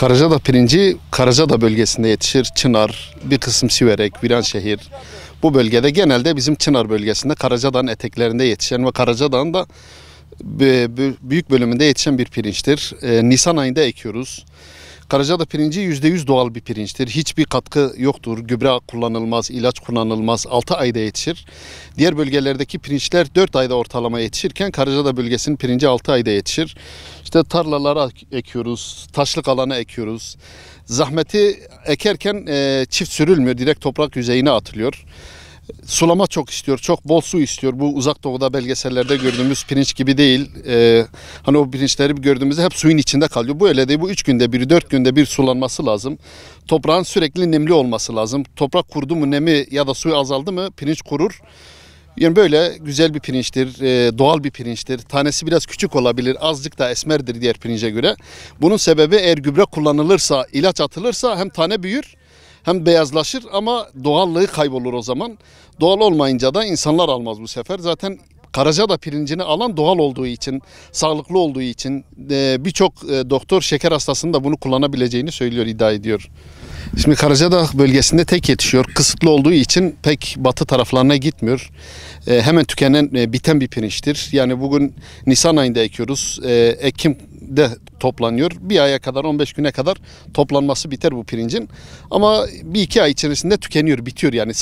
Karacadağ pirinci Karacadağ bölgesinde yetişir. Çınar, bir kısım Siverek, Viranşehir. Bu bölgede genelde bizim Çınar bölgesinde Karacadağ'ın eteklerinde yetişen ve Karacadağ'ın da büyük bölümünde yetişen bir pirinçtir. Nisan ayında ekiyoruz. Karacadağ pirinci %100 doğal bir pirinçtir. Hiçbir katkı yoktur. Gübre kullanılmaz, ilaç kullanılmaz. 6 ayda yetişir. Diğer bölgelerdeki pirinçler 4 ayda ortalama yetişirken Karacadağ bölgesinin pirinci 6 ayda yetişir. İşte tarlalara ekiyoruz, taşlık alana ekiyoruz. Zahmeti ekerken çift sürülmüyor, direkt toprak yüzeyine atılıyor. Sulama çok istiyor, çok bol su istiyor. Bu uzak doğuda belgesellerde gördüğümüz pirinç gibi değil. Hani o pirinçleri gördüğümüzde hep suyun içinde kalıyor. Bu öyle değil. Bu 3 günde bir, 4 günde bir sulanması lazım. Toprağın sürekli nemli olması lazım. Toprak kurudu mu, nemi ya da suyu azaldı mı pirinç kurur. Yani böyle güzel bir pirinçtir, doğal bir pirinçtir. Tanesi biraz küçük olabilir, azıcık da esmerdir diğer pirince göre. Bunun sebebi eğer gübre kullanılırsa, ilaç atılırsa hem tane büyür, hem beyazlaşır ama doğallığı kaybolur o zaman. Doğal olmayınca da insanlar almaz bu sefer. Zaten Karacadağ pirincini alan doğal olduğu için, sağlıklı olduğu için birçok doktor şeker hastasının da bunu kullanabileceğini söylüyor, iddia ediyor. Şimdi Karacadağ bölgesinde tek yetişiyor. Kısıtlı olduğu için pek batı taraflarına gitmiyor. Hemen tükenen, biten bir pirinçtir. Yani bugün Nisan ayında ekiyoruz. Ekim'de toplanıyor. Bir aya kadar, 15 güne kadar toplanması biter bu pirincin. Ama bir iki ay içerisinde tükeniyor, bitiyor. Yani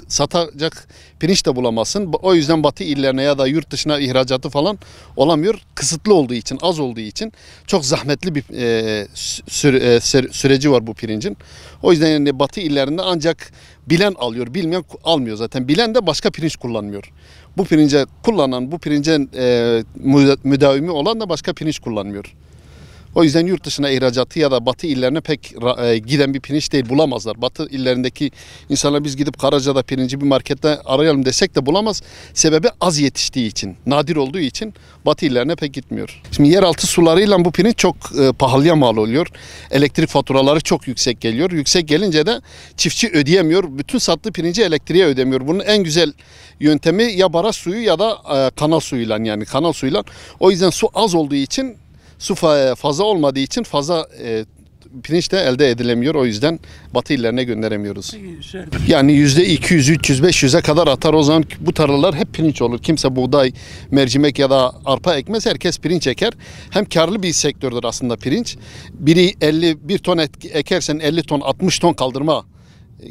satacak pirinç de bulamazsın. O yüzden batı illerine ya da yurt dışına ihracatı falan olamıyor. Kısıtlı olduğu için, az olduğu için çok zahmetli bir süreci var bu pirincin. O yüzden yani batı illerinde ancak bilen alıyor, bilmeyen almıyor zaten. Bilen de başka pirinç kullanmıyor. Bu pirince kullanan, bu pirincin müdavimi olan da başka pirinç kullanmıyor. O yüzden yurt dışına ihracatı ya da batı illerine pek giden bir pirinç değil, bulamazlar. Batı illerindeki insanlar biz gidip Karacadağ pirinci bir markette arayalım desek de bulamaz. Sebebi az yetiştiği için, nadir olduğu için batı illerine pek gitmiyor. Şimdi yeraltı sularıyla bu pirinç çok pahalıya mal oluyor. Elektrik faturaları çok yüksek geliyor. Yüksek gelince de çiftçi ödeyemiyor. Bütün sattığı pirinci elektriğe ödemiyor. Bunun en güzel yöntemi ya baraj suyu ya da kanal suyuyla, yani kanal suyuyla. O yüzden su az olduğu için, su fazla olmadığı için fazla pirinç de elde edilemiyor. O yüzden batı illerine gönderemiyoruz. Yani %200, 300, 500'e kadar atar. O zaman bu tarlalar hep pirinç olur. Kimse buğday, mercimek ya da arpa ekmez. Herkes pirinç eker. Hem karlı bir sektördür aslında pirinç. Bir ton ekersen 50 ton, 60 ton kaldırma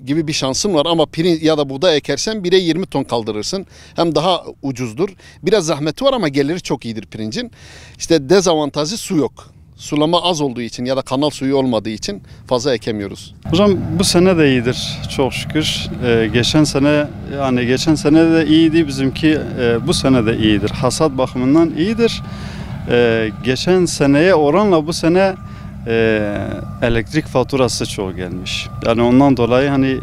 gibi bir şansın var ama pirinç ya da buğday ekersen 1'e 20 ton kaldırırsın. Hem daha ucuzdur. Biraz zahmeti var ama geliri çok iyidir pirincin. İşte dezavantajı su yok. Sulama az olduğu için ya da kanal suyu olmadığı için fazla ekemiyoruz. Hocam bu sene de iyidir çok şükür. Geçen sene de iyiydi bizimki. Bu sene de iyidir. Hasat bakımından iyidir. Geçen seneye oranla bu sene elektrik faturası çok gelmiş. Yani ondan dolayı hani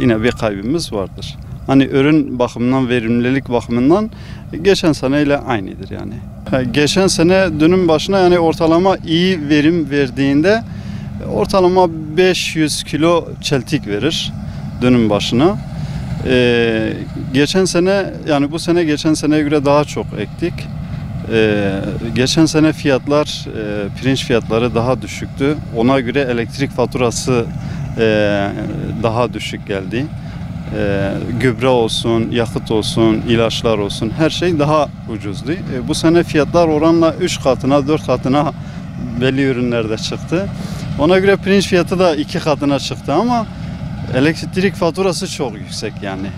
yine bir kaybımız vardır. Hani ürün bakımından, verimlilik bakımından geçen seneyle aynıdır yani. Geçen sene dönüm başına yani ortalama iyi verim verdiğinde ortalama 500 kilo çeltik verir dönüm başına. Geçen sene yani bu sene geçen seneye göre daha çok ektik. Geçen sene fiyatlar, pirinç fiyatları daha düşüktü. Ona göre elektrik faturası daha düşük geldi. Gübre olsun, yakıt olsun, ilaçlar olsun her şey daha ucuzdu. Bu sene fiyatlar oranla 3 katına, 4 katına belli ürünlerde çıktı. Ona göre pirinç fiyatı da 2 katına çıktı ama elektrik faturası çok yüksek yani.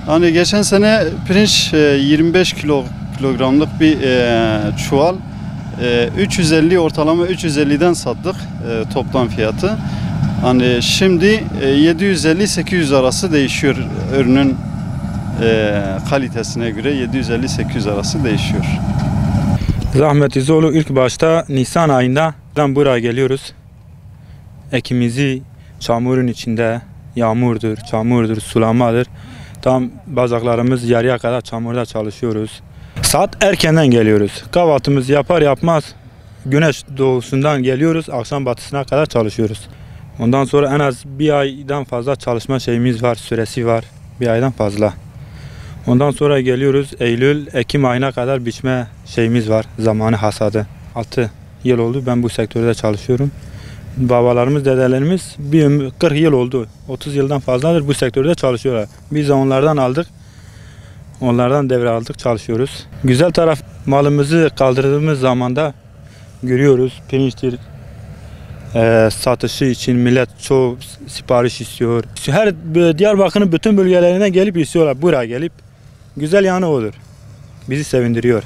Hani geçen sene pirinç 25 kilogramlık bir çuval 350 ortalama 350'den sattık toplam fiyatı. Hani şimdi 750-800 arası değişiyor ürünün kalitesine göre 750-800 arası değişiyor. Zahmet İzoğlu ilk başta Nisan ayında buraya geliyoruz. Ekimizi çamurun içinde, yağmurdur, çamurdur, sulamadır. Tam bacaklarımız yarıya kadar çamurda çalışıyoruz. Saat erkenden geliyoruz. Kahvaltımızı yapar yapmaz güneş doğusundan geliyoruz. Akşam batısına kadar çalışıyoruz. Ondan sonra en az bir aydan fazla çalışma şeyimiz var, süresi var. Bir aydan fazla. Ondan sonra geliyoruz Eylül, Ekim ayına kadar biçme şeyimiz var. Zamanı hasadı. 6 yıl oldu ben bu sektörde çalışıyorum. Babalarımız, dedelerimiz 40 yıl oldu. 30 yıldan fazladır bu sektörde çalışıyorlar. Biz de onlardan aldık. Onlardan devraldık, çalışıyoruz. Güzel taraf, malımızı kaldırdığımız zamanda görüyoruz. Pirinçtir, satışı için millet çok sipariş istiyor. Her Diyarbakır'ın bütün bölgelerine gelip istiyorlar. Buraya gelip güzel yanı odur. Bizi sevindiriyor.